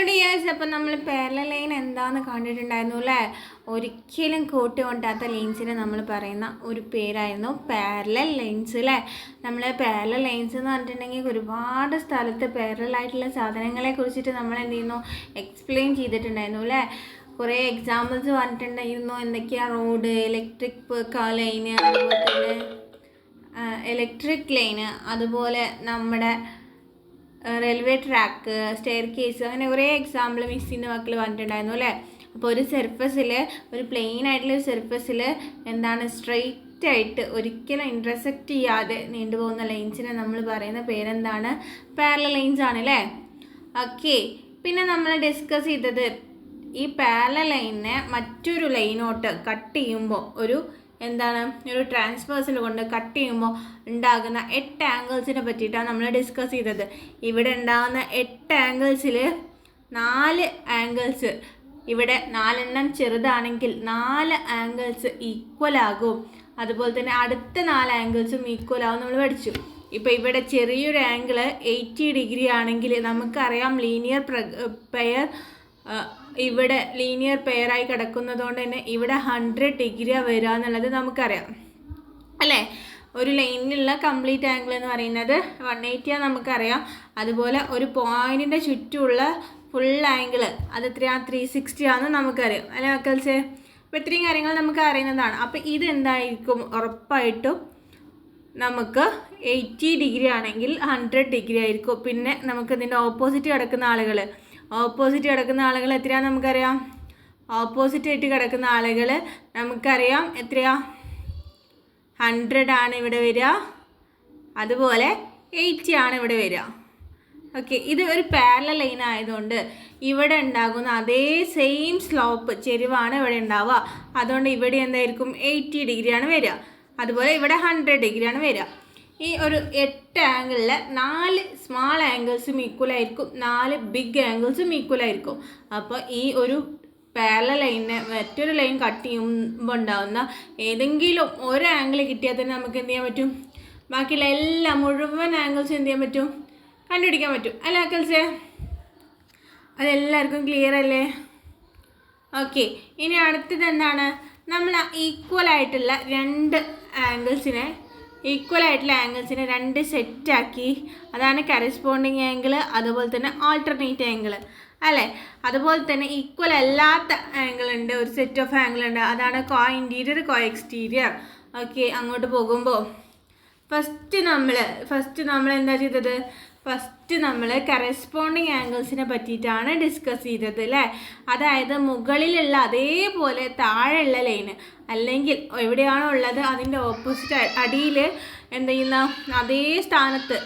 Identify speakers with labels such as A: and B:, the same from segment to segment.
A: Dears, അപ്പം നമ്മൾ parallel line എന്താണെന്ന് കണ്ടിട്ടുണ്ടായിരുന്നു അല്ലേ? ഒരിക്കലും കൂട്ടുകൊണ്ടാത്ത ലൈൻസിനെ നമ്മൾ പറയുന്ന ഒരു പേരായിരുന്നു പാരലൽ ലൈൻസ് അല്ലേ? നമ്മൾ പാരലൽ ലൈൻസ് എന്ന് പറഞ്ഞിട്ടുണ്ടെങ്കിൽ ഒരുപാട് സ്ഥലത്ത് പാരലായിട്ടുള്ള സാധനങ്ങളെ കുറിച്ചിട്ട് നമ്മൾ എന്ത് ചെയ്യുന്നു, എക്സ്പ്ലെയിൻ ചെയ്തിട്ടുണ്ടായിരുന്നു അല്ലേ? കുറേ എക്സാമ്പിൾസ് പറഞ്ഞിട്ടുണ്ടായിരുന്നു. എന്തൊക്കെയാണ്? റോഡ്, ഇലക്ട്രിക് ലൈന്, അതുപോലെ തന്നെ ഇലക്ട്രിക് ലൈന്, അതുപോലെ നമ്മുടെ റെയിൽവേ ട്രാക്ക്, സ്റ്റെയർ കേസ്, അങ്ങനെ കുറേ എക്സാമ്പിൾ മിസ്സിൻ്റെ മക്കൾ പറഞ്ഞിട്ടുണ്ടായിരുന്നു അല്ലേ? അപ്പോൾ ഒരു സർഫസിൽ, ഒരു പ്ലെയിൻ ആയിട്ടുള്ള ഒരു സർഫസിൽ എന്താണ്, സ്ട്രെയിറ്റ് ആയിട്ട് ഒരിക്കലും ഇൻ്റർസെക്റ്റ് ചെയ്യാതെ നീണ്ടുപോകുന്ന ലൈൻസിനെ നമ്മൾ പറയുന്ന പേരെന്താണ്? പാരലൽ ലൈൻസ് ആണ് അല്ലേ? ഓക്കെ. പിന്നെ നമ്മൾ ഡിസ്കസ് ചെയ്തത് ഈ പാരലൽ ലൈനിനെ മറ്റൊരു ലൈനോട്ട് കട്ട് ചെയ്യുമ്പോൾ എന്താണ്, ഒരു ട്രാൻസ്വേഴ്സിൽ കൊണ്ട് കട്ട് ചെയ്യുമ്പോൾ ഉണ്ടാകുന്ന 8 ആംഗിൾസിനെ പറ്റിയിട്ടാണ് നമ്മൾ ഡിസ്കസ് ചെയ്തത്. ഇവിടെ ഉണ്ടാകുന്ന 8 ആംഗിൾസിൽ 4 ആംഗിൾസ്, ഇവിടെ 4 എണ്ണം ചെറുതാണെങ്കിൽ 4 ആംഗിൾസ് ഈക്വൽ ആകും. അതുപോലെ തന്നെ അടുത്ത 4 ആംഗിൾസും ഈക്വൽ ആകും നമ്മൾ പഠിച്ചു. ഇപ്പോൾ ഇവിടെ ചെറിയൊരു ആംഗിൾ 80 ഡിഗ്രി ആണെങ്കിൽ നമുക്കറിയാം ലീനിയർ പെയർ ഇവിടെ ലീനിയർ പെയറായി കിടക്കുന്നതുകൊണ്ട് തന്നെ ഇവിടെ 100 ഡിഗ്രിയാണ് വരിക എന്നുള്ളത് നമുക്കറിയാം അല്ലേ? ഒരു ലൈനിലുള്ള കംപ്ലീറ്റ് ആംഗിൾ എന്ന് പറയുന്നത് 180 നമുക്കറിയാം. അതുപോലെ ഒരു പോയിന്റിൻ്റെ ചുറ്റുമുള്ള ഫുൾ ആംഗിൾ അത് എത്രയാണ്? 360 ആണെന്ന് നമുക്കറിയാം അല്ലേ മക്കൾസ്? അപ്പോൾ ഇത്രയും കാര്യങ്ങൾ നമുക്ക് അറിയുന്നതാണ്. അപ്പോൾ ഇതെന്തായിരിക്കും? ഉറപ്പായിട്ടും നമുക്ക് 80 ഡിഗ്രി ആണെങ്കിൽ 100 ഡിഗ്രി ആയിരിക്കും. പിന്നെ നമുക്ക് ഇതിൻ്റെ ഓപ്പോസിറ്റ് കിടക്കുന്ന ആളുകൾ എത്രയാണെന്ന് നമുക്കറിയാം? ഓപ്പോസിറ്റ് ആയിട്ട് കിടക്കുന്ന ആളുകൾ നമുക്കറിയാം എത്രയാ? 100 ആണ് ഇവിടെ വരിക, അതുപോലെ 80 ആണ് ഇവിടെ വരിക. ഓക്കെ. ഇത് ഒരു പാരലൽ ലൈൻ ആയതുകൊണ്ട് ഇവിടെ ഉണ്ടാകുന്ന അതേ സെയിം സ്ലോപ്പ്, ചെരിവാണ് ഇവിടെ ഉണ്ടാവുക. അതുകൊണ്ട് ഇവിടെ എന്തായിരിക്കും? 80 ഡിഗ്രിയാണ് വരിക. അതുപോലെ ഇവിടെ 100 ഡിഗ്രിയാണ് വരിക. ഈ ഒരു 8 ആംഗിളിൽ 4 സ്മാൾ ആംഗിൾസും ഈക്വൽ ആയിരിക്കും, 4 ബിഗ് ആംഗിൾസും ഈക്വൽ ആയിരിക്കും. അപ്പോൾ ഈ ഒരു പാരലൽ ലൈനിനെ മറ്റൊരു ലൈൻ കട്ട് ചെയ്യുമ്പോൾ ഉണ്ടാകുന്ന ഏതെങ്കിലും ഒരു ആംഗിൾ കിട്ടിയാൽ തന്നെ നമുക്ക് എന്ത് ചെയ്യാൻ പറ്റും? ബാക്കിയുള്ള മുഴുവൻ ആംഗിൾസും എന്ത് ചെയ്യാൻ പറ്റും? കണ്ടുപിടിക്കാൻ പറ്റും അല്ലേ മക്കൾസേ? അതെല്ലാവർക്കും ക്ലിയർ അല്ലേ? ഓക്കെ. ഇനി അടുത്തത് എന്താണ്? നമ്മൾ ഈക്വൽ ആയിട്ടുള്ള 2 ആംഗിൾസിനെ 2 സെറ്റാക്കി, അതാണ് കറസ്പോണ്ടിങ് ആംഗിൾ, അതുപോലെ തന്നെ ആൾട്ടർനേറ്റ് ആംഗിൾ അല്ലേ? അതുപോലെ തന്നെ ഈക്വൽ അല്ലാത്ത ആംഗിൾ ഉണ്ട്, ഒരു സെറ്റ് ഓഫ് ആംഗിൾ ഉണ്ട്, അതാണ് കോ ഇൻറ്റീരിയർ, കോ എക്സ്റ്റീരിയർ. ഓക്കെ. അങ്ങോട്ട് പോകുമ്പോൾ ഫസ്റ്റ് നമ്മൾ എന്താ ചെയ്തത്? ഫസ്റ്റ് നമ്മൾ കറസ്പോണ്ടിങ് ആംഗിൾസിനെ പറ്റിയിട്ടാണ് ഡിസ്കസ് ചെയ്തത് അല്ലേ? അതായത് മുകളിലുള്ള അതേപോലെ താഴെയുള്ള ലൈന്, അല്ലെങ്കിൽ എവിടെയാണോ ഉള്ളത് അതിൻ്റെ ഓപ്പോസിറ്റ് അടിയിൽ എന്ത് ചെയ്യുന്ന അതേ സ്ഥാനത്ത്,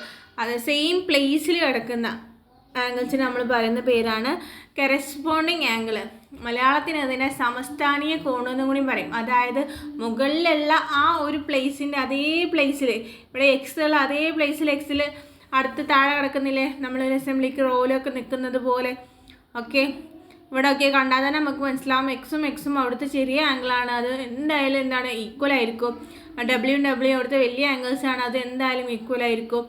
A: അത് സെയിം പ്ലേസിൽ കിടക്കുന്ന ആംഗിൾസിന് നമ്മൾ പറയുന്ന പേരാണ് കറസ്പോണ്ടിങ് ആംഗിൾ. മലയാളത്തിന് അതിനെ സമസ്ഥാനീയ കോണെന്നും കൂടി പറയും. അതായത് മുകളിലുള്ള ആ ഒരു പ്ലേസിൻ്റെ അതേ പ്ലേസിൽ, ഇവിടെ എക്സ് ഉള്ള അതേ പ്ലേസിൽ എക്സിൽ അടുത്ത് താഴെ കിടക്കുന്നില്ലേ, നമ്മൾ അസംബ്ലിക്ക് റോലൊക്കെ നിൽക്കുന്നത് പോലെ. ഓക്കെ. ഇവിടെ ഒക്കെ കണ്ടാൽ തന്നെ നമുക്ക് മനസ്സിലാവും എക്സും അവിടുത്തെ ചെറിയ ആംഗിളാണ്, അത് എന്തായാലും എന്താണ്, ഈക്വൽ ആയിരിക്കും. ഡബ്ല്യു അവിടുത്തെ വലിയ ആംഗിൾസാണ്, അത് എന്തായാലും ഈക്വൽ ആയിരിക്കും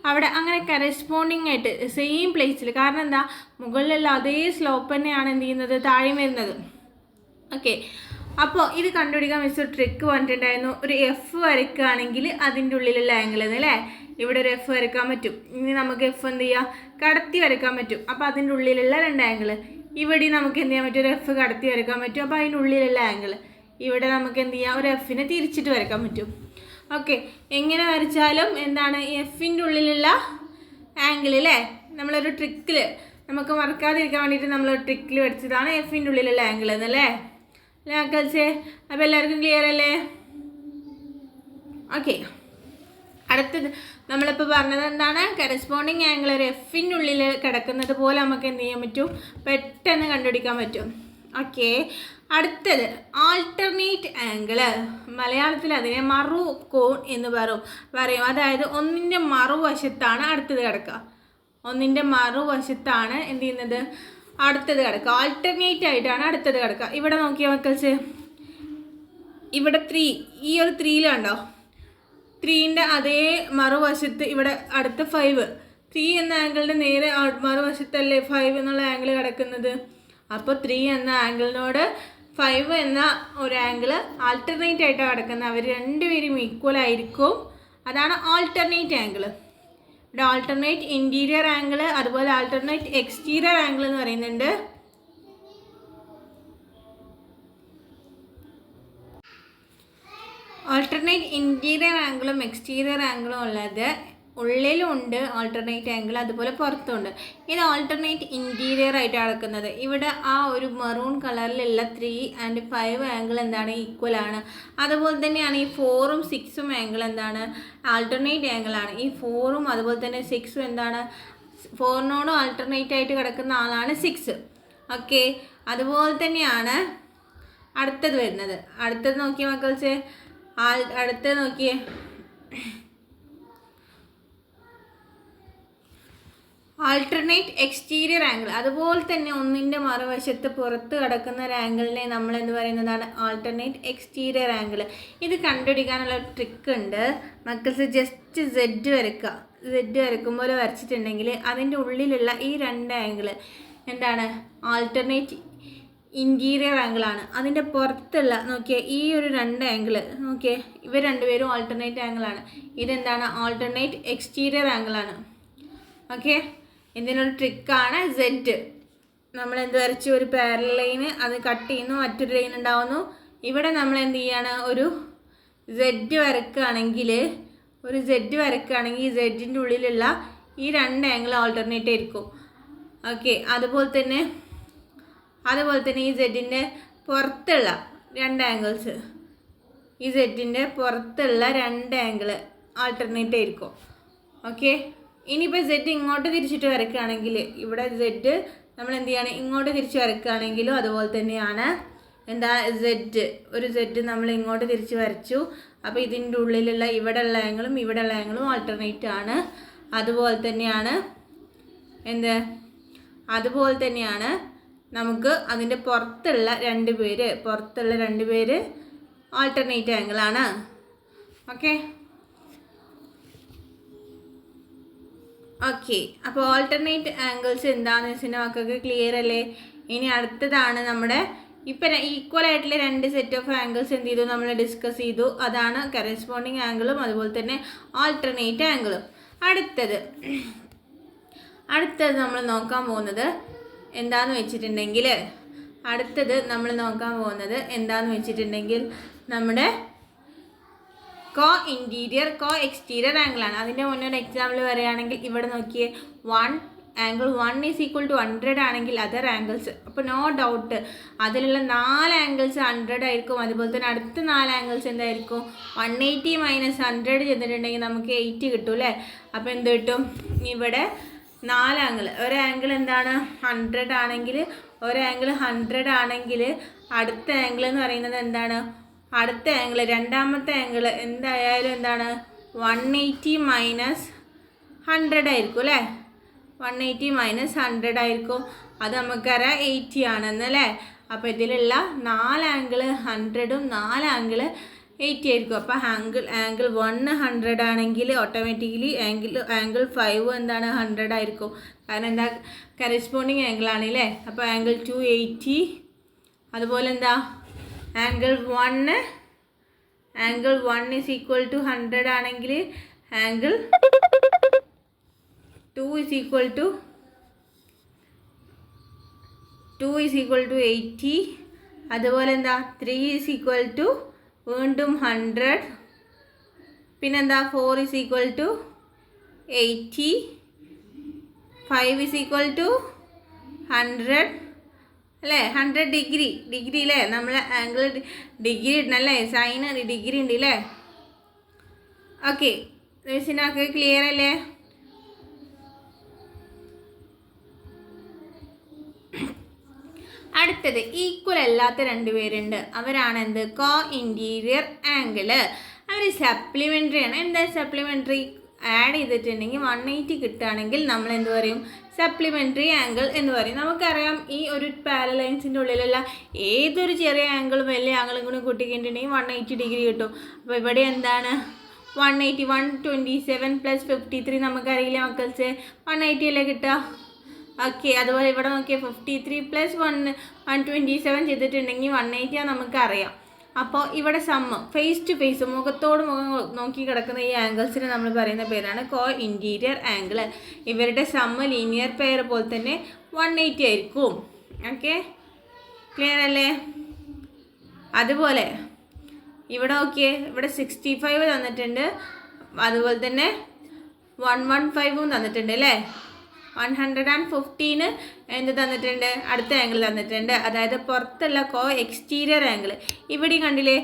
A: അവിടെ. അങ്ങനെ കറസ്പോണ്ടിങ് ആയിട്ട് സെയിം പ്ലേസിൽ, കാരണം എന്താ, മുകളിലുള്ള അതേ സ്ലോപ്പ് തന്നെയാണ് എന്ത് ചെയ്യുന്നത്, താഴെ വരുന്നത്. ഓക്കെ. അപ്പോൾ ഇത് കണ്ടുപിടിക്കാൻ മിസ് ട്രിക്ക് പറഞ്ഞിട്ടുണ്ടായിരുന്നു. ഒരു എഫ് വരയ്ക്കുകയാണെങ്കിൽ അതിൻ്റെ ഉള്ളിലുള്ള ആംഗിൾ അല്ലേ? ഇവിടെ ഒരു എഫ് വരയ്ക്കാൻ പറ്റും. ഇനി നമുക്ക് എഫ് എന്ത് ചെയ്യാം? കടത്തി വരയ്ക്കാൻ പറ്റും. അപ്പോൾ അതിൻ്റെ ഉള്ളിലുള്ള 2 ആംഗിൾ. ഇവിടെ നമുക്ക് എന്ത് ചെയ്യാൻ പറ്റും? ഒരു എഫ് കടത്തി വരയ്ക്കാൻ പറ്റും. അപ്പോൾ അതിൻ്റെ ഉള്ളിലുള്ള ആംഗിൾ. ഇവിടെ നമുക്ക് എന്ത് ചെയ്യാം? ഒരു എഫിനെ തിരിച്ചിട്ട് വരയ്ക്കാൻ പറ്റും. ഓക്കെ. എങ്ങനെ വരച്ചാലും എന്താണ്, എഫിൻ്റെ ഉള്ളിലുള്ള ആംഗിൾ അല്ലേ? നമ്മളൊരു ട്രിക്കിൽ നമുക്ക് മറക്കാതിരിക്കാൻ വേണ്ടിയിട്ട് നമ്മളൊരു ട്രിക്കിൽ വരച്ചതാണ് എഫിൻ്റെ ഉള്ളിലുള്ള ആംഗിൾ എന്നല്ലേ മക്കൾസേ? അപ്പോൾ എല്ലാവർക്കും ക്ലിയർ അല്ലേ? ഓക്കെ. അടുത്തത് നമ്മളിപ്പോൾ പറഞ്ഞത് എന്താണ്? കറസ്പോണ്ടിങ് ആംഗിൾ ഒരു എഫിൻ്റെ ഉള്ളിൽ കിടക്കുന്നത് പോലെ നമുക്ക് എന്ത് ചെയ്യാൻ പറ്റും? പെട്ടെന്ന് കണ്ടുപിടിക്കാൻ പറ്റും. ഓക്കെ. അടുത്തത് ആൾട്ടർനേറ്റ് ആംഗിൾ. മലയാളത്തിൽ അതിനെ മറു കോൺ എന്ന് പറയും. അതായത് ഒന്നിൻ്റെ മറുവശത്താണ് അടുത്തത് കിടക്കുക. ഒന്നിൻ്റെ മറുവശത്താണ് എന്ത് ചെയ്യുന്നത്? അടുത്തത് കിടക്കുക. ആൾട്ടർനേറ്റ് ആയിട്ടാണ് അടുത്തത് കിടക്കുക. ഇവിടെ നോക്കിയ മക്കൾസ്, ഇവിടെ 3, ഈ ഒരു 3 കണ്ടോ? 3ൻ്റെ അതേ മറുവശത്ത് ഇവിടെ അടുത്ത 5, 3 എന്ന ആംഗിളിൻ്റെ നേരെ മറുവശത്തല്ലേ 5 എന്നുള്ള ആംഗിൾ കിടക്കുന്നത്. അപ്പോൾ 3 എന്ന ആംഗിളിനോട് 5 എന്ന ഒരു ആംഗിൾ ആൾട്ടർനേറ്റ് ആയിട്ടാണ് കിടക്കുന്നത്. അവർ രണ്ടുപേരും ഈക്വൽ ആയിരിക്കും. അതാണ് ആൾട്ടർനേറ്റ് ആംഗിൾ. ഇവിടെ ആൾട്ടർനേറ്റ് ഇൻറ്റീരിയർ ആംഗിൾ അതുപോലെ ആൾട്ടർനേറ്റ് എക്സ്റ്റീരിയർ ആംഗിൾ എന്ന് പറയുന്നുണ്ട്. ആൾട്ടർനേറ്റ് ഇൻറ്റീരിയർ ആംഗിളും എക്സ്റ്റീരിയർ ആംഗിളും ഉള്ളത് ഉള്ളിലുണ്ട് ആൾട്ടർനേറ്റ് ആംഗിൾ, അതുപോലെ പുറത്തുണ്ട്. ഇത് ആൾട്ടർനേറ്റ് ഇൻറ്റീരിയർ ആയിട്ട് കിടക്കുന്നത്. ഇവിടെ ആ ഒരു മെറൂൺ കളറിലുള്ള 3 and 5 ആംഗിൾ എന്താണ്, ഈക്വൽ ആണ്. അതുപോലെ തന്നെയാണ് ഈ 4ഉം 6ഉം ആംഗിൾ എന്താണ്, ആൾട്ടർനേറ്റ് ആംഗിൾ ആണ്. ഈ 4ഉം അതുപോലെ തന്നെ 6ഉം എന്താണ്, 4നോടും ആൾട്ടർനേറ്റ് ആയിട്ട് കിടക്കുന്ന ആളാണ് 6. ഓക്കെ, അതുപോലെ തന്നെയാണ് അടുത്തത് വരുന്നത്. അടുത്തത് നോക്കിയേ മക്കൾസ്, അടുത്തത് നോക്കിയേ, ആൾട്ടർനേറ്റ് എക്സ്റ്റീരിയർ ആംഗിൾ. അതുപോലെ തന്നെ ഒന്നിൻ്റെ മറുവശത്ത് പുറത്ത് കിടക്കുന്ന ഒരു ആംഗിളിനെ നമ്മൾ എന്ത് പറയുന്നതാണ്, ആൾട്ടർനേറ്റ് എക്സ്റ്റീരിയർ ആംഗിൾ. ഇത് കണ്ടുപിടിക്കാനുള്ള ഒരു ട്രിക്ക് ഉണ്ട് മക്കൾസ്. ജസ്റ്റ് സെഡ് വരയ്ക്കുക. സെഡ് വരയ്ക്കുമ്പോൾ വരച്ചിട്ടുണ്ടെങ്കിൽ അതിൻ്റെ ഉള്ളിലുള്ള ഈ 2 ആംഗിൾ എന്താണ്, ആൾട്ടർനേറ്റ് ഇൻറ്റീരിയർ ആംഗിളാണ്. അതിൻ്റെ പുറത്തുള്ള നോക്കിയേ ഈ ഒരു 2 ആംഗിൾ നോക്കിയേ, ഇവർ രണ്ടുപേരും ആൾട്ടർനേറ്റ് ആംഗിളാണ്. ഇതെന്താണ്, ആൾട്ടർനേറ്റ് എക്സ്റ്റീരിയർ ആംഗിളാണ്. ഓക്കെ, ഇതിനൊരു ട്രിക്കാണ് സെഡ്. നമ്മൾ എന്ത് വരച്ചു, ഒരു പാരലൽ ലൈന്, അത് കട്ട് ചെയ്യുന്നു, മറ്റൊരു ലൈൻ ഉണ്ടാവുന്നു. ഇവിടെ നമ്മൾ എന്ത് ചെയ്യാണ്, ഒരു സെഡ് വരക്കുകയാണെങ്കിൽ ഈ സെഡിൻ്റെ ഉള്ളിലുള്ള ഈ 2 ആംഗിൾ ആൾട്ടർനേറ്റ് ആയിരിക്കും. ഓക്കെ, അതുപോലെ തന്നെ ഈ സെഡിൻ്റെ പുറത്തുള്ള 2 ആംഗിൾസ്, ഈ സെഡിൻ്റെ പുറത്തുള്ള 2 ആംഗിൾ ആൾട്ടർനേറ്റ് ആയിരിക്കും. ഓക്കെ, ഇനിയിപ്പോൾ സെഡ് ഇങ്ങോട്ട് തിരിച്ചിട്ട് വരയ്ക്കുകയാണെങ്കിൽ ഇവിടെ സെഡ് നമ്മൾ എന്ത് ചെയ്യാണ്, ഇങ്ങോട്ട് തിരിച്ച് വരയ്ക്കുകയാണെങ്കിലും അതുപോലെ തന്നെയാണ്. എന്താ, ഒരു സെഡ് നമ്മൾ ഇങ്ങോട്ട് തിരിച്ച് വരച്ചു. അപ്പോൾ ഇതിൻ്റെ ഉള്ളിലുള്ള ഇവിടെയുള്ള ആംഗിളും ആൾട്ടർനേറ്റ് ആണ്. അതുപോലെ തന്നെയാണ് നമുക്ക് അതിൻ്റെ പുറത്തുള്ള 2 പേര് ആൾട്ടർനേറ്റ് ആംഗിളാണ്. ഓക്കെ, അപ്പോൾ ആൾട്ടർനേറ്റ് ആംഗിൾസ് എന്താണെന്ന് വെച്ചാൽ മക്കൾക്ക് ക്ലിയർ അല്ലേ? ഇനി അടുത്തതാണ് നമ്മുടെ ഇപ്പം ഈക്വൽ ആയിട്ടുള്ള 2 സെറ്റ് ഓഫ് ആംഗിൾസ് എന്ത് ചെയ്തു, നമ്മൾ ഡിസ്കസ് ചെയ്തു. അതാണ് കറസ്പോണ്ടിങ് ആംഗിളും അതുപോലെ തന്നെ ആൾട്ടർനേറ്റ് ആംഗിളും. അടുത്തത് നമ്മൾ നോക്കാൻ പോകുന്നത് എന്താണെന്ന് വെച്ചിട്ടുണ്ടെങ്കിൽ നമ്മുടെ കോ ഇൻറ്റീരിയർ കോ എക്സ്റ്റീരിയർ ആംഗിളാണ്. അതിൻ്റെ മുന്നേ ഒരു എക്സാമ്പിൾ പറയുകയാണെങ്കിൽ ഇവിടെ നോക്കിയേ, ആംഗിൾ 1 = 100 ആണെങ്കിൽ അതർ ആംഗിൾസ്, അപ്പോൾ നോ ഡൗട്ട് അതിലുള്ള 4 ആംഗിൾസ് 100 ആയിരിക്കും. അതുപോലെ തന്നെ അടുത്ത 4 ആംഗിൾസ് എന്തായിരിക്കും, 180 - 100 ചെയ്തിട്ടുണ്ടെങ്കിൽ നമുക്ക് 8 കിട്ടും അല്ലേ? അപ്പോൾ എന്ത് കിട്ടും, ഇവിടെ 4 ആംഗിൾ, ഒരു ആംഗിൾ എന്താണ് 100 ആണെങ്കിൽ, അടുത്ത ആംഗിൾ എന്ന് പറയുന്നത് എന്താണ്, രണ്ടാമത്തെ ആംഗിൾ എന്തായാലും എന്താണ് 180 - 100 ആയിരിക്കും അല്ലേ? 180 - 100 ആയിരിക്കും. അത് നമുക്കറിയാം 80 ആണെന്ന് അല്ലേ? അപ്പോൾ ഇതിലുള്ള 4 ആംഗിൾ 100ഉം 4 ആംഗിൾ 80 ആയിരിക്കും. അപ്പോൾ ആംഗിൾ 1 100 ആണെങ്കിൽ ഓട്ടോമാറ്റിക്കലി ആംഗിൾ 5 എന്താണ് 100 ആയിരിക്കും. കാരണം എന്താ, കറസ്പോണ്ടിങ് ആംഗിളാണ് അല്ലേ? അപ്പോൾ ആംഗിൾ 2 80. അതുപോലെ എന്താ, ആംഗിൾ 1 = 100 ആണെങ്കിൽ ആംഗിൾ 2 = 80. അതുപോലെ എന്താ, 3 = വീണ്ടും 100. പിന്നെന്താ, 4 = 80. 5 = 100 അല്ലേ? 100 ഡിഗ്രി അല്ലേ? നമ്മൾ ആംഗിൾ ഡിഗ്രി ഇടണല്ലേ, സൈൻ ഡിഗ്രി ഉണ്ട് അല്ലേ? ഓക്കെ, മിസ്സിനൊക്കെ ക്ലിയർ അല്ലേ? അടുത്തത് ഈക്വൽ അല്ലാത്ത 2 പേരുണ്ട്. അവരാണ് എന്ത്, കോ ഇൻറ്റീരിയർ ആംഗിൾ. അവർ സപ്ലിമെൻ്ററി ആണ്. എന്താ സപ്ലിമെൻ്ററി? ആഡ് ചെയ്തിട്ടുണ്ടെങ്കിൽ 180 കിട്ടുകയാണെങ്കിൽ നമ്മൾ എന്ത് പറയും, സപ്ലിമെൻ്ററി ആംഗിൾ എന്ന് പറയും. നമുക്കറിയാം ഈ ഒരു പാരലൈൻസിൻ്റെ ഉള്ളിലുള്ള ഏതൊരു ചെറിയ ആംഗിളും വലിയ ആംഗിളും കൂടി കൂട്ടിക്കിട്ടുണ്ടെങ്കിൽ 180 ഡിഗ്രി കിട്ടും. അപ്പോൾ ഇവിടെ എന്താണ് 180 127 പ്ലസ് 53 നമുക്കറിയില്ല മക്കൾസ് 180 അല്ലേ കിട്ടുക. ഓക്കെ, അതുപോലെ ഇവിടെ നോക്കിയാൽ 53 പ്ലസ് 127 ചെയ്തിട്ടുണ്ടെങ്കിൽ 180 ആണ് നമുക്കറിയാം. അപ്പോൾ ഇവിടെ സമ്മ് ഫേസ് ടു ഫേസ് മുഖത്തോട് മുഖം നോക്കി കിടക്കുന്ന ഈ ആംഗിൾസിന് നമ്മൾ പറയുന്ന പേരാണ് കോ ഇൻറ്റീരിയർ ആംഗിൾ. ഇവരുടെ സമ്മ് ലീനിയർ പെയർ പോലെ തന്നെ 180 ആയിരിക്കും. ഓക്കെ, ക്ലിയർ അല്ലേ? അതുപോലെ ഇവിടെ നോക്കിയേ, ഇവിടെ 65 തന്നിട്ടുണ്ട്, അതുപോലെ തന്നെ 115 തന്നിട്ടുണ്ട് അല്ലേ. 115 എന്ത് തന്നിട്ടുണ്ട്? അടുത്ത ആംഗിൾ തന്നിട്ടുണ്ട്, അതായത് പുറത്തുള്ള കോ എക്സ്റ്റീരിയർ ആംഗിൾ. ഇവിടെ കണ്ടില്ലേ,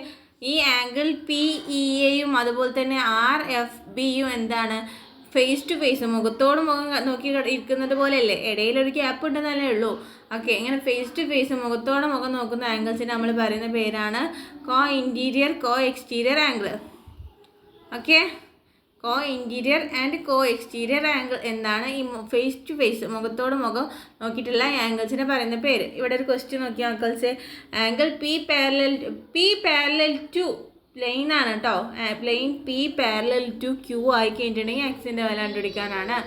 A: ഈ ആംഗിൾ പി ഇ എയും അതുപോലെ തന്നെ ആർ എഫ് ബിയും എന്താണ്? ഫേസ് ടു ഫേസ് മുഖത്തോട് മുഖം നോക്കി ഇരിക്കുന്നത് പോലെയല്ലേ, ഇടയിലൊരു ഗ്യാപ്പ് ഉണ്ടെന്നല്ലേ ഉള്ളൂ. ഓക്കെ, ഇങ്ങനെ ഫേസ് ടു ഫേസ് മുഖത്തോട് മുഖം നോക്കുന്ന ആംഗിൾസിന് നമ്മൾ പറയുന്ന പേരാണ് co interior co exterior angle. Okay, co interior and co exterior angle എന്താണ്? ഈ ഫേസ് ടു ഫേസ് മുഖത്തോട് മുഖം നോക്കിയിട്ടുള്ള ആംഗിൾസിനെ പറയുന്ന പേര്. ഇവിടെ ഒരു ക്വസ്റ്റ്യൻ നോക്കിയ angles, angle P parallel to plane ആണ് കേട്ടോ. Plane P parallel to Q ആയി കഴിഞ്ഞിട്ടുണ്ടെങ്കിൽ എക്സിൻ്റെ വില കണ്ടുപിടിക്കാനാണ്.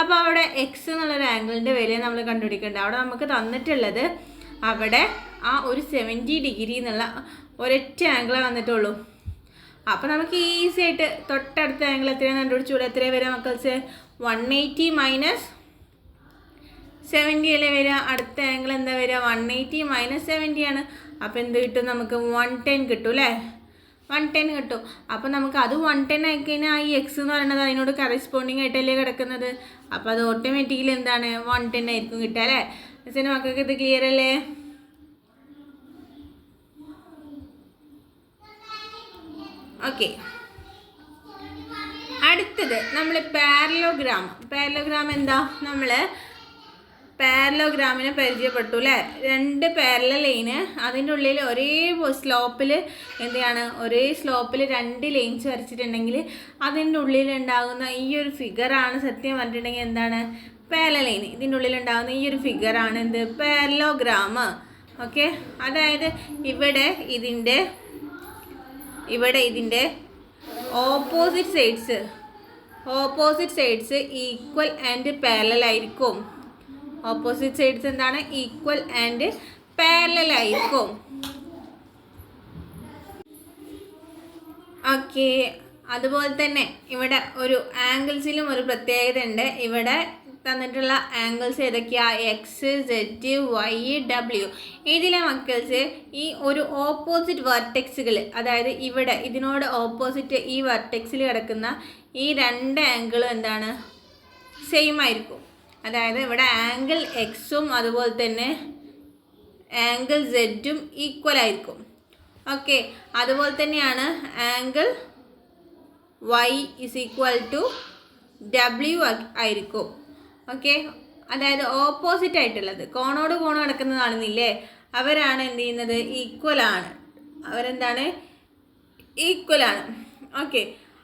A: അപ്പോൾ അവിടെ എക്സ് എന്നുള്ളൊരു ആംഗിളിൻ്റെ വില നമ്മൾ കണ്ടുപിടിക്കേണ്ടത്. അവിടെ നമുക്ക് തന്നിട്ടുള്ളത് അവിടെ ആ ഒരു 70 ഡിഗ്രി എന്നുള്ള ഒരൊറ്റ ആംഗിളേ വന്നിട്ടുള്ളൂ. അപ്പോൾ നമുക്ക് ഈസി ആയിട്ട് തൊട്ടടുത്ത ആംഗിൾ എത്രയാണ് കണ്ടുപിടിച്ചുകൂടെ? എത്രയാണ് വരിക മക്കൾസ്? 180 മൈനസ് 70 അല്ലേ വരിക. അടുത്ത ആംഗിൾ എന്താ വരിക? 180 മൈനസ് 70 ആണ്. അപ്പോൾ എന്ത് കിട്ടും? നമുക്ക് 110 കിട്ടും അല്ലേ. 110 കിട്ടും. അപ്പോൾ നമുക്ക് അത് 110 ആയിക്കഴിഞ്ഞാൽ ഈ എക്സ് എന്ന് പറയുന്നത് അതിനോട് കറസ്പോണ്ടിങ് ആയിട്ടല്ലേ കിടക്കുന്നത്. അപ്പോൾ അത് ഓട്ടോമാറ്റിക്കലി എന്താണ്? 110 ആയിരിക്കും കിട്ടുക അല്ലേ. മിസ്സിന് മക്കൾക്ക് ഇത് ക്ലിയർ അല്ലേ? ഓക്കെ, അടുത്തത് നമ്മൾ പാരലോഗ്രാം എന്താ? നമ്മൾ പാരലോഗ്രാമിനെ പരിചയപ്പെട്ടു അല്ലേ. 2 പാരലൽ ലൈന്, അതിൻ്റെ ഉള്ളിൽ ഒരേ സ്ലോപ്പിൽ എന്താണ്? ഒരേ സ്ലോപ്പിൽ 2 ലൈൻസ് വരച്ചിട്ടുണ്ടെങ്കിൽ അതിൻ്റെ ഉള്ളിൽ ഉണ്ടാകുന്ന ഈ ഒരു ഫിഗറാണ് സത്യം പറഞ്ഞിട്ടുണ്ടെങ്കിൽ എന്താണ്? Parallel line. ഇതിൻ്റെ ഉള്ളിൽ ഉണ്ടാകുന്ന ഈ ഒരു ഫിഗറാണ് എന്ത്? പാരലോഗ്രാം. ഓക്കെ, അതായത് ഇവിടെ ഇതിൻ്റെ opposite sides equal and parallel ആയിരിക്കും. ഓപ്പോസിറ്റ് സൈഡ്സ് എന്താണ്? ഈക്വൽ ആൻഡ് പാരലൽ ആയിരിക്കും. ഓക്കെ, അതുപോലെ തന്നെ ഇവിടെ ഒരു ആംഗിൾസിലും ഒരു പ്രത്യേകത ഉണ്ട്. ഇവിടെ തന്നിട്ടുള്ള ആംഗിൾസ് ഏതൊക്കെയാണ്? X, Z, Y, W. ഇതിലെ മക്കൾസ് ഈ ഒരു ഓപ്പോസിറ്റ് വെർട്ടെക്സുകൾ, അതായത് ഇവിടെ ഇതിനോട് ഓപ്പോസിറ്റ് ഈ വെർട്ടെക്സിൽ കിടക്കുന്ന ഈ 2 ആംഗിളും എന്താണ്? സെയിം ആയിരിക്കും. അതായത് ഇവിടെ ആംഗിൾ എക്സും അതുപോലെ തന്നെ ആംഗിൾ സെഡും ഈക്വൽ ആയിരിക്കും. ഓക്കെ, അതുപോലെ തന്നെയാണ് angle Y is equal to W ആയിരിക്കും. ഓക്കെ, അതായത് ഓപ്പോസിറ്റ് ആയിട്ടുള്ളത് കോണോട് കോണ് കിടക്കുന്നത് കാണുന്നില്ലേ, അവരാണ് എന്ത് ചെയ്യുന്നത്? ഈക്വലാണ്. അവരെന്താണ്? ഈക്വലാണ്. ഓക്കെ,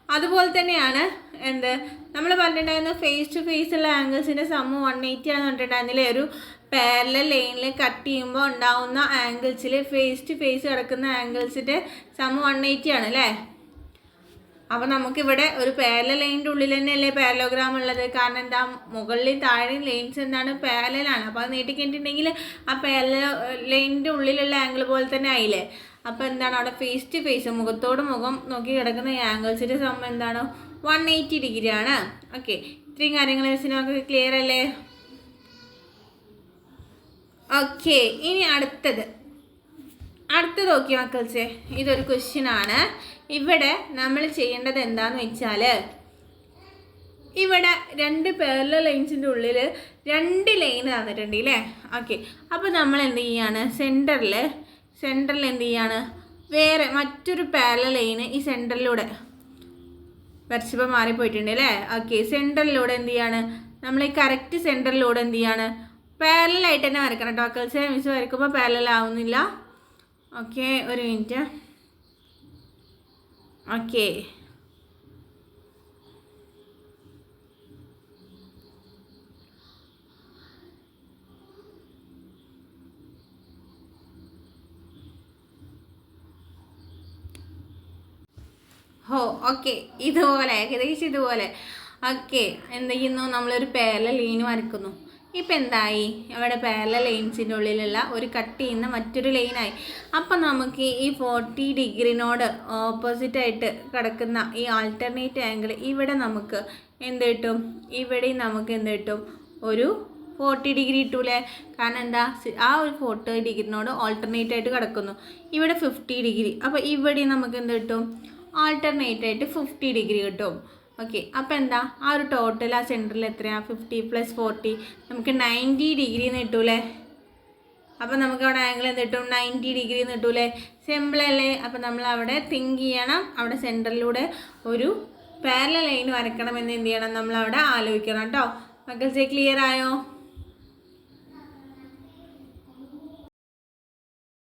A: അതുപോലെ തന്നെയാണ് എന്ത് നമ്മൾ പറഞ്ഞിട്ടുണ്ടായിരുന്നു? ഫേസ് ടു ഫേസ് ഉള്ള ആംഗിൾസിൻ്റെ സമ്മ് 180 ആണെന്ന് പറഞ്ഞിട്ടുണ്ടായിരുന്നില്ലേ. ഒരു പാരലൽ ലൈനിൽ കട്ട് ചെയ്യുമ്പോൾ ഉണ്ടാവുന്ന ആംഗിൾസിൽ ഫേസ് ടു ഫേസ് കിടക്കുന്ന ആംഗിൾസിൻ്റെ സമ്മ് 180 ആണ് അല്ലേ. അപ്പോൾ നമുക്കിവിടെ ഒരു പാരലൽ ലൈനിൻ്റെ ഉള്ളിൽ തന്നെയല്ലേ പാരലോഗ്രാം ഉള്ളത്. കാരണം എന്താ? മുകളിലും താഴെയും ലൈൻസ് എന്താണ്? പാരലാണ്. അപ്പോൾ അത് നീട്ടിക്കഴിഞ്ഞിട്ടുണ്ടെങ്കിൽ ആ പാരലൽ ലൈനിൻ്റെ ഉള്ളിലുള്ള ആംഗിൾ പോലെ തന്നെ ആയില്ലേ. അപ്പോൾ എന്താണ്? അവിടെ ഫേസ് ടു ഫേസ് മുഖത്തോട് മുഖം നോക്കി കിടക്കുന്ന ഈ ആംഗിൾസിൻ്റെ സമ്മ് എന്താണ്? 180 ഡിഗ്രി ആണ്. ഓക്കെ, ഇത്രയും കാര്യങ്ങൾ മിസ്സിന് നമുക്ക് ക്ലിയർ അല്ലേ? ഓക്കെ, ഇനി അടുത്തത് നോക്കിയ മക്കൾസേ, ഇതൊരു ക്വസ്റ്റ്യൻ ആണ്. ഇവിടെ നമ്മൾ ചെയ്യേണ്ടത് എന്താണെന്ന് വെച്ചാൽ, ഇവിടെ 2 പാരലൽ ലൈൻസിൻ്റെ ഉള്ളിൽ 2 ലൈൻ തന്നിട്ടുണ്ട് അല്ലേ. ഓക്കെ, അപ്പോൾ നമ്മൾ എന്ത് ചെയ്യാണ്? സെൻറ്ററിൽ എന്ത് ചെയ്യാണ്? വേറെ മറ്റൊരു പാരലൽ ലൈന് ഈ സെൻറ്ററിലൂടെ വരച്ചപ്പോൾ മാറിപ്പോയിട്ടുണ്ട് അല്ലേ. ഓക്കെ, സെൻറ്ററിലൂടെ എന്ത് ചെയ്യാണ്? നമ്മൾ ഈ കറക്റ്റ് സെൻറ്ററിലൂടെ എന്ത് ചെയ്യാണ്? പാരലായിട്ട് തന്നെ വരക്കണം കേട്ടോ മക്കൾസ്. മിസ് വരയ്ക്കുമ്പോൾ പാരലൽ ആവുന്നില്ല. ഓക്കെ, ഒരു മിനിറ്റ്. ഓക്കെ, ഹോ ഓക്കെ, ഇതുപോലെ ഏകദേശം ഇതുപോലെ. ഓക്കെ, എന്ത് ചെയ്യുന്നു, നമ്മളൊരു പാരലൽ ലൈൻ വരയ്ക്കുന്നു. ഇപ്പം എന്തായി, അവിടെ പാരലൽ ലൈൻസിൻ്റെ ഉള്ളിലുള്ള ഒരു കട്ട് ചെയ്യുന്ന മറ്റൊരു ലൈനായി. അപ്പം നമുക്ക് ഈ 40 ഡിഗ്രിനോട് ഓപ്പോസിറ്റായിട്ട് കിടക്കുന്ന ഈ ആൾട്ടർനേറ്റ് ആംഗിൾ ഇവിടെ നമുക്ക് എന്ത് കിട്ടും, ഇവിടെയും നമുക്ക് എന്ത് കിട്ടും, ഒരു 40 ഡിഗ്രി കിട്ടൂലേ. കാരണം എന്താ, ആ ഒരു 40 ഡിഗ്രിനോട് ഓൾട്ടർനേറ്റ് ആയിട്ട് കിടക്കുന്നു. ഇവിടെ 50 ഡിഗ്രി, അപ്പോൾ ഇവിടെ നമുക്ക് എന്ത് കിട്ടും, ആൾട്ടർനേറ്റ് ആയിട്ട് 50 ഡിഗ്രി കിട്ടും. ഓക്കെ, അപ്പോൾ എന്താ, ആ ഒരു ടോട്ടൽ ആ സെൻറ്ററിൽ എത്രയാണ്, 50 + 40 നമുക്ക് 90 ഡിഗ്രി എന്ന് കിട്ടൂലേ. അപ്പോൾ നമുക്ക് അവിടെ ആംഗിൾ എന്ത് കിട്ടും, 90 ഡിഗ്രി എന്ന് കിട്ടൂലേ. സിമ്പിൾ അല്ലേ. അപ്പോൾ നമ്മൾ അവിടെ തിങ്ക് ചെയ്യണം, അവിടെ സെൻറ്ററിലൂടെ ഒരു പാരലൽ ലൈൻ വരയ്ക്കണമെന്ന് എന്ത് ചെയ്യണം, നമ്മളവിടെ ആലോചിക്കണം കേട്ടോ. മക്കൾസേ ക്ലിയർ ആയോ?